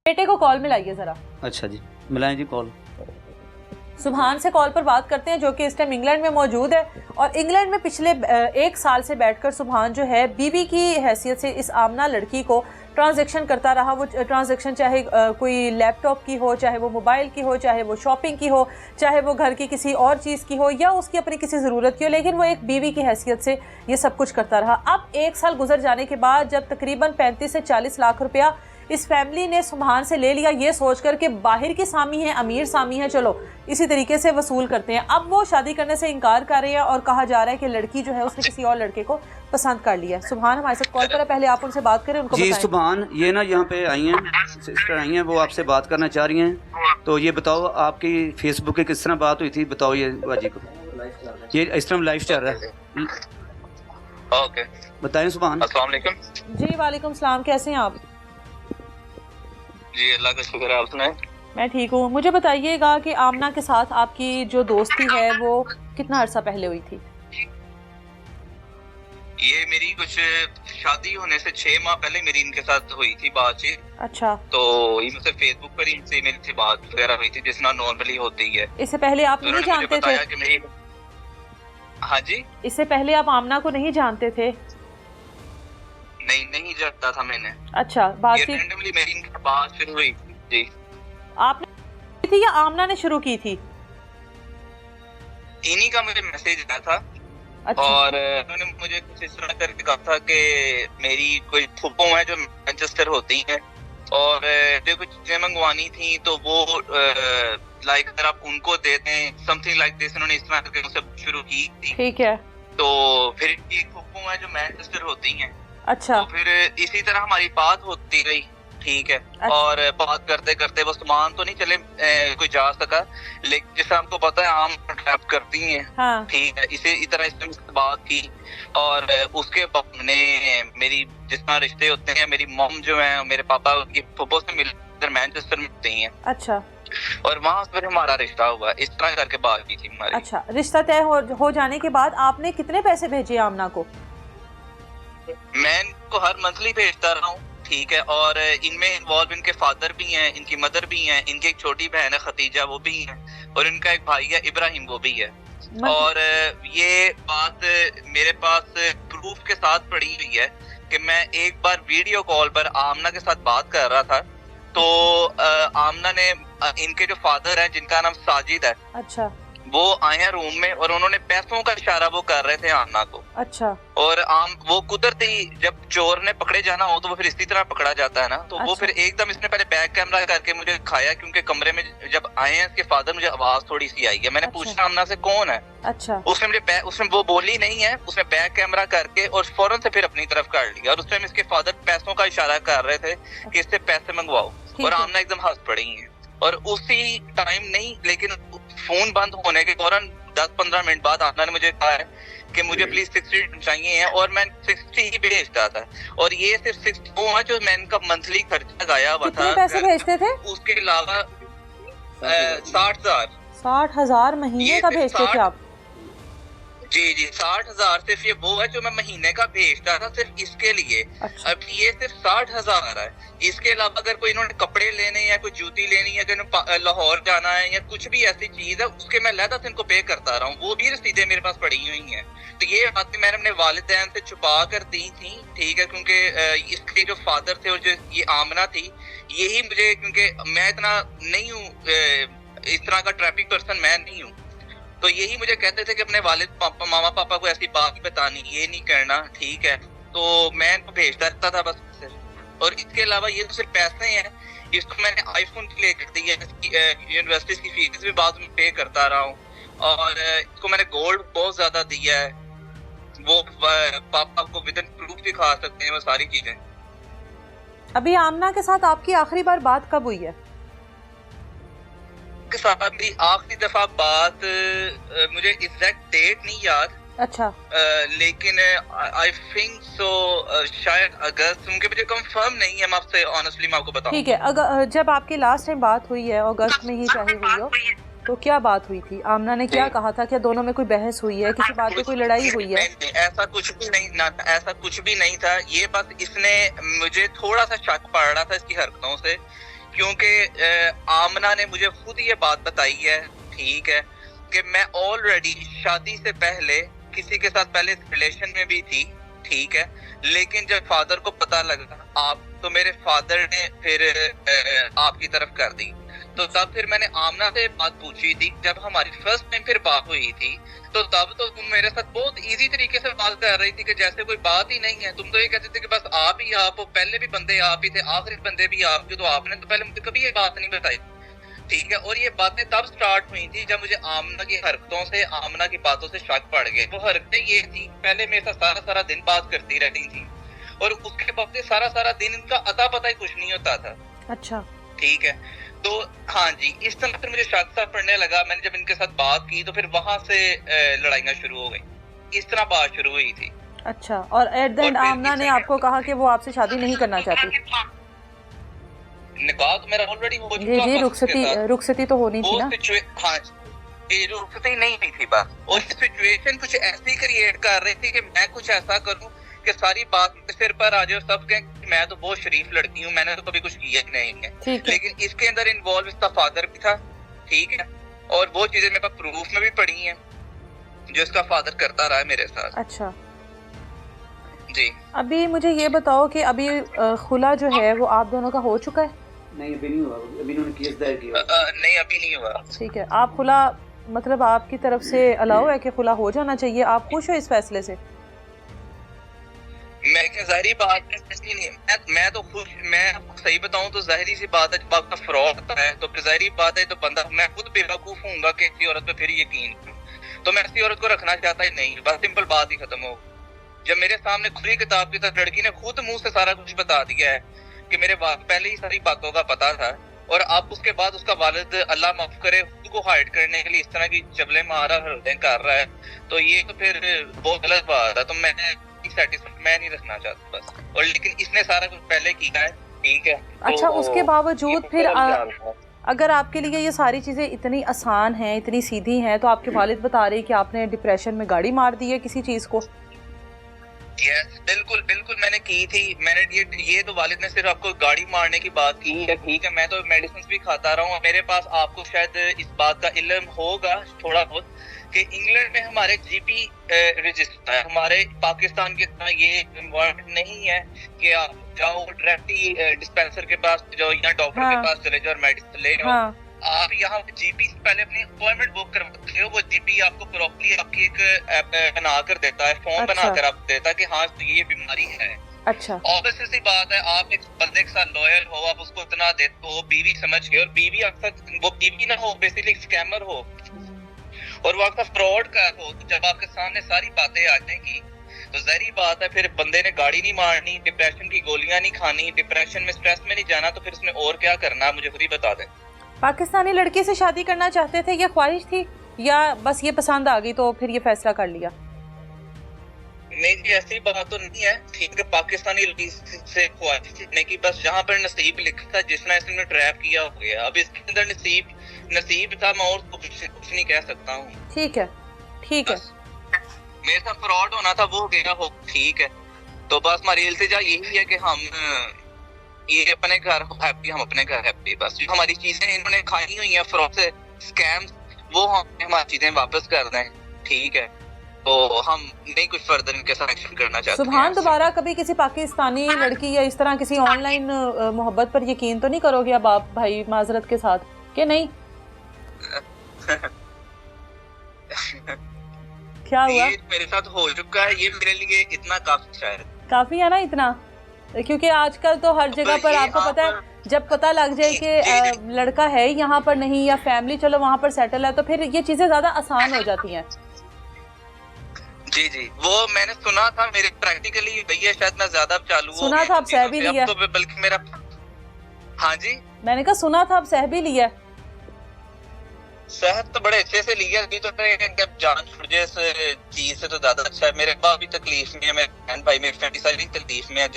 बेटे को कॉल मिलाइए जरा। अच्छा जी, मिलाएं जी कॉल। सुभान से कॉल पर बात करते हैं, जो कि इस टाइम इंग्लैंड में मौजूद है। और इंग्लैंड में पिछले 1 साल से बैठकर सुभान जो है बीवी की हैसियत से इस आमना लड़की को ट्रांजैक्शन करता रहा। वो ट्रांजैक्शन चाहे कोई लैपटॉप की हो, चाहे वो मोबाइल की हो, चाहे वो शॉपिंग की हो, चाहे वो घर की किसी और चीज़ की हो, या उसकी अपनी किसी ज़रूरत की हो, लेकिन वो एक बीवी की हैसियत से ये सब कुछ करता रहा। अब 1 साल गुजर जाने के बाद जब तकरीबन 35 से 40 लाख रुपया इस फैमिली ने सुभान से ले लिया, ये सोचकर कि बाहर की सामी है, अमीर सामी है, चलो इसी तरीके से वसूल करते हैं। अब वो शादी करने से इनकार कर रहे हैं और कहा जा रहा है कि लड़की जो है उसने किसी और लड़के को पसंद कर लिया। सुभान हमारे साथ कॉल पर है, पहले आप उनसे बात करें, उनको जी। बताएं। सुभान, ये ना यहाँ पे आई हैं, सिस्टर आई हैं, वो आपसे बात करना चाह रही हैं। तो ये बताओ, आपकी फेसबुक पे किस तरह बात हुई थी, बताओ ये बाजी को। ये इस तरह लाइव चल रहा है। ओके, बताएं सुभान। अस्सलाम वालेकुम। जी वालेकुम सलाम, कैसे हैं आप? जी अल्लाह का शुक्र है, आप सुनाएं। मैं ठीक हूँ। मुझे बताइएगा कि आमना के साथ आपकी जो दोस्ती है वो कितना अरसा पहले हुई थी? ये मेरी कुछ शादी होने से 6 माह पहले मेरी इनके साथ हुई थी बातचीत। अच्छा। तो इनसे फेसबुक पर इनसे मेरी बात वगैरह हुई थी, जिस ना नॉर्मली होती है। इससे पहले आप तो नहीं जानते थे? कि मेरी, हाँ जी, इससे पहले आप आमना को नहीं जानते थे? नहीं जानता था मैंने। अच्छा, बातचीत रैंडमली मेरी इनकी बात शुरू हुई जी। आपने थी या आमना ने शुरू की थी? इन्हीं का मुझे मैसेज आया था। अच्छा। और उन्होंने मुझे कुछ इस तरह करके कहा था कि मेरी कोई फूफो है जो मैनचेस्टर होती हैं, और जो कुछ चीजें मंगवानी थी तो वो लाइक अगर आप उनको दे दें, समथिंग लाइक दिस। उन्होंने इस तरह करके मुझसे शुरू की थी। ठीक है। तो फिर एक फूफो है जो मैनचेस्टर होती हैं। अच्छा। तो फिर इसी तरह हमारी बात होती गई, ठीक है। अच्छा। और बात करते करते वो सामान तो नहीं चले कोई जा सका, लेकिन जैसे हमको पता है आम ट्रैप करती हैं। हाँ। ठीक है, इसी तरह इसने बात की। और उसके बाद हमने मेरी जिस तरह रिश्ते होते हैं, मेरी मॉम जो है मेरे पापा की फुफो से मिलकर मैनचेस्टर में होती हैं। अच्छा। और वहाँ से फिर हमारा रिश्ता हुआ, इस तरह करके बात की थी हमारी। अच्छा, रिश्ता तय हो जाने के बाद आपने कितने पैसे भेजे आमना को? मैं इनको हर मंथली भेजता रहा हूँ, ठीक है। और इनमें इन्वॉल्व इनके फादर भी हैं, इनकी मदर भी हैं, इनकी एक छोटी बहन है खतीजा, वो भी है, और इनका एक भाई है इब्राहिम, वो भी है। और ये बात मेरे पास प्रूफ के साथ पड़ी हुई है कि मैं एक बार वीडियो कॉल पर आमना के साथ बात कर रहा था। तो आमना ने, इनके जो फादर हैं जिनका नाम साजिद है, अच्छा, वो आए हैं रूम में और उन्होंने पैसों का इशारा वो कर रहे थे आमना को। अच्छा। और वो कुदरती जब चोर ने पकड़े जाना हो तो वो फिर इसी तरह पकड़ा जाता है ना। तो वो फिर एकदम इसने पहले बैक कैमरा करके मुझे दिखाया, क्योंकि कमरे में जब आए हैं इसके फादर, मुझे आवाज थोड़ी सी आई है। मैंने पूछा आमना से कौन है। अच्छा। उसने वो बोली नहीं है, उसने बैक कैमरा करके और फौरन से फिर अपनी तरफ कर लिया। और उस टाइम इसके फादर पैसों का इशारा कर रहे थे कि इससे पैसे मंगवाओ, और आमना एकदम हंस पड़ी है। और उसी टाइम नहीं, लेकिन फोन बंद होने के फौरन 10-15 मिनट बाद आमना ने मुझे कहा है कि मुझे प्लीज 60 चाहिए है, और मैं 60 ही भेजता था। और ये सिर्फ 60 वो है जो मैं इनका मंथली खर्चा गाया हुआ था। कितने पैसे भेजते थे? उसके अलावा 60,000। 60,000 महीने का भेजते थे आप? जी 60,000 सिर्फ ये वो है जो मैं महीने का भेजता था, सिर्फ इसके लिए। अच्छा। अब ये सिर्फ 60,000 है। इसके अलावा अगर कोई इन्होंने कपड़े लेने या कोई जूती लेनी है, अगर लाहौर जाना है या कुछ भी ऐसी चीज है, उसके मैं लहदा से इनको पे करता रहा हूँ। वो भी रसीदें मेरे पास पड़ी हुई हैं। तो ये बातें मैंने अपने वालिदैन से छुपा कर दी थी, ठीक है, क्योंकि इसके जो फादर थे और जो ये आमना थी, यही मुझे, क्योंकि मैं इतना नहीं हूँ, इस तरह का ट्रैफिक पर्सन मैं नहीं हूँ। तो यही मुझे कहते थे कि अपने वालिद पापा, मामा पापा को ऐसी बात बतानी, ये नहीं करना, ठीक है। तो मैं इनको भेजता रहता था बस। और इसके अलावा ये तो सिर्फ पैसे हैं। इसको मैंने आईफोन के लिए कर दिया, यूनिवर्सिटी की फीस भी बाद में पे करता रहा हूँ। और इसको मैंने गोल्ड बहुत ज्यादा दिया है, वो पापा को विद इन प्रूफ दिखा सकते हैं वो सारी चीजें। अभी आमना के साथ आपकी आखिरी बार बात कब हुई है? के साथ मेरी आखिरी दफा बात, मुझे एग्जैक्ट डेट नहीं याद। अच्छा। लेकिन आई थिंक सो शायद अगस्त, क्योंकि मुझे कंफर्म नहीं है, मैं आपसे ऑनेस्टली मैं आपको बताऊं। ठीक है, अगर जब आपकी लास्ट टाइम बात हुई है अगस्त में ही चाहे हुई हो, तो क्या बात हुई थी? आमना ने क्या कहा था? क्या दोनों में कोई बहस हुई है? किसी बात पे कोई लड़ाई हुई है? ऐसा कुछ भी नहीं ना, ऐसा कुछ भी नहीं था। ये बस इसने मुझे थोड़ा सा शक पड़ रहा था इसकी हरकतों से क्योंकि आमना ने मुझे खुद ये बात बताई है, ठीक है, कि मैं ऑलरेडी शादी से पहले किसी के साथ पहले रिलेशन में भी थी, ठीक है, लेकिन जब फादर को पता लगा आप, तो मेरे फादर ने फिर आपकी तरफ कर दी। तो तब फिर मैंने आमना से बात पूछी थी, जब हमारी फर्स्ट टाइम फिर बात हुई थी, तो तब तो तुम मेरे साथ बहुत इजी तरीके से बात कर रही थी कि जैसे कोई बात ही नहीं है। तुम तो ये कहते थे कि बस आप ही आप हो, पहले भी बंदे आप ही थे, आखिरी बंदे भी आप ही, तो आपने तो पहले मुझे कभी ये बात नहीं बताई, ठीक है। और ये बातें तब स्टार्ट हुई थी जब मुझे आमना की हरकतों से, आमना की बातों से शक पड़ गए। वो हरकतें ये थी, पहले मेरे साथ सारा दिन बात करती रहती थी, और उसके बाद से सारा दिन इनका अता पता ही कुछ नहीं होता था। अच्छा, ठीक है। तो हाँ जी, इस तरह फिर मुझे शक सा पड़ने लगा। मैंने जब इनके साथ बात की तो फिर वहां से लड़ाइयां शुरू हो गई। इस तरह बात शुरू हुई थी। अच्छा, और एट द एंड आमना ने आपको कहा कि वो आपसे शादी नहीं करना चाहती? निकाह तो मेरा ऑलरेडी हो चुका। जी, रुखसती तो होनी थी ना? हाँ, ये रुखसती नहीं हुई थी बात, और सिचुएशन कुछ ऐसी क्रिएट कर रही थी कि मैं कुछ ऐसा करूं कि सारी बात सिर पर आ जाए, सब कहें मैं तो बहुत शरीफ लड़की हूँ, मैंने तो कभी कुछ किया ही नहीं है। लेकिन इसके अंदर इन्वॉल्व इसका फादर भी था, ठीक है, और वो चीजें मेरे पास प्रूफ में भी पड़ी हैं जो इसका फादर करता रहा है मेरे साथ। अच्छा जी, अभी मुझे ये बताओ कि अभी खुला जो है वो आप दोनों का हो चुका है? नहीं, अभी नहीं हुआ, अभी उन्होंने केस दायर किया। नहीं, अभी नहीं हुआ। ठीक है, आप खुला, मतलब आपकी तरफ से अलाउ है कि खुला हो जाना चाहिए? आप खुश हो इस फैसले से? मैं क्या, जाहिर बात नहीं, मैं तो खुश, मैं आपको सही बताऊं तो जाहिर सी बात है, जब आपका फ्रॉड होता है तो फिर जाहिर बात है, तो बंदा, मैं खुद बेवकूफ हूँगा कि किसी औरत पे फिर यकीन, तो मैं ऐसी औरत को रखना चाहता ही नहीं। बस सिंपल बात ही खत्म हो। जब मेरे सामने खुली किताब की तरह लड़की ने खुद मुंह से सारा कुछ बता दिया है कि मेरे पहले ही सारी बातों का पता था, और अब उसके बाद उसका वालिद, अल्लाह माफ करे, खुद को हाइड करने के लिए इस तरह की चबले मार कर रहा है, तो ये तो फिर बहुत गलत बात है। तो मैं सेटिस्फाइड मैं नहीं रखना चाहता बस, और लेकिन इसने सारा कुछ पहले किया है, ठीक है। अच्छा, तो उसके बावजूद फिर अगर आपके लिए ये सारी चीज़ें इतनी आसान हैं, इतनी सीधी हैं, तो आपके वालिद बता रहे कि आपने डिप्रेशन में गाड़ी मार दी है किसी चीज़ को? यस, बिल्कुल बिल्कुल मैंने की थी। मैंने ये तो वालिद ने सिर्फ आपको गाड़ी मारने की बात की है, ठीक है। मैं तो मेडिसिन भी खाता रहा हूँ। मेरे पास, आपको शायद इस बात का इल्म होगा थोड़ा बहुत, कि इंग्लैंड में हमारे जीपी रजिस्टर है। हमारे पाकिस्तान के तरह ये इन्वायरमेंट नहीं है कि आप जाओ डायरेक्टली डिस्पेंसर के पास जाओ या डॉक्टर के पास चले जाओ और मेडिसिन ले जाओ। आप यहाँ जीपी से पहले अपनी अपॉइंटमेंट बुक करवाते हो, वो जीपी आपको प्रॉपर्ली आपकी एक बना कर देता है, फॉर्म बना कर आप देता है कि हाँ तो ये बीमारी है। अच्छा, ऑब्वियसली सी बात है, आप एक बंदे के साथ लॉयल हो, आप उसको इतना देते हो बीवी समझ के, और बीवी अक्सर वो बीवी ना हो, बेसिकली स्कैमर हो, और वो आपका फ्रॉड कर हो। तो जब आपके सामने सारी बातें आ जाएंगी तो जाहिर बात है, फिर बंदे ने गाड़ी नहीं मारनी, डिप्रेशन की गोलियां नहीं खानी, डिप्रेशन में, स्ट्रेस में नहीं जाना, तो फिर उसने और क्या करना, मुझे खुद ही बता दें। पाकिस्तानी लड़के से शादी करना चाहते थे, या ख्वाहिश थी, या बस ये पसंद आ गई तो फिर ये फैसला कर लिया? नहीं जी, ऐसी बात तो नहीं है, ठीक है। पाकिस्तानी लड़की से ख्वाहिश नहीं की, बस जहाँ पर नसीब लिखा था, जिसने इसने ट्रैप किया हो गया। अब इसके अंदर नसीब था, मैं और कुछ नहीं कह सकता हूँ। ठीक है, ठीक है, मेरे साथ फ्रॉड होना था, वो हो गया हो, ठीक है। तो बस हमारी इल्तिजा यही है कि हम ये अपने घर हैप्पी, हम अपने घर हैप्पी। बस जो हमारी चीजें इन्होंने खाई हुई हैं फ्रॉड से, स्कैम्स, वो हम हमारी चीजें वापस कर दें, ठीक है। तो हम नहीं कुछ फर्दर इनके साथ एक्शन करना चाहते हैं। सुभान, दोबारा कभी किसी पाकिस्तानी लड़की या इस तरह किसी ऑनलाइन मोहब्बत पर यकीन तो नहीं करोगे अब आप, भाई माजरत के साथ, कि नहीं? क्या हुआ? ये मेरे साथ हो चुका है, ये मेरे लिए इतना काफी शायद काफी है ना इतना, क्योंकि आजकल तो हर जगह पर आपको पता है, जब पता लग जाए कि लड़का है यहाँ पर नहीं, या फैमिली चलो वहाँ पर सेटल है, तो फिर ये चीजें ज्यादा आसान हो जाती हैं। जी जी, वो मैंने सुना था, मेरे प्रैक्टिकली भैया शायद मैं ज्यादा चालू सुना था, अब सह भी लिया, तो बल्कि मेरा, हाँ जी, मैंने कहा सुना था, अब सह भी लिया। सेहत तो बड़े अच्छे से लिया, अभी तो जब जान छुट जाए इस चीज से तो ज्यादा अच्छा है। मेरे पास भी तकलीफ में है, मेरे बहन भाई मेरी फैमिली सारी तकलीफ में है, जस्ट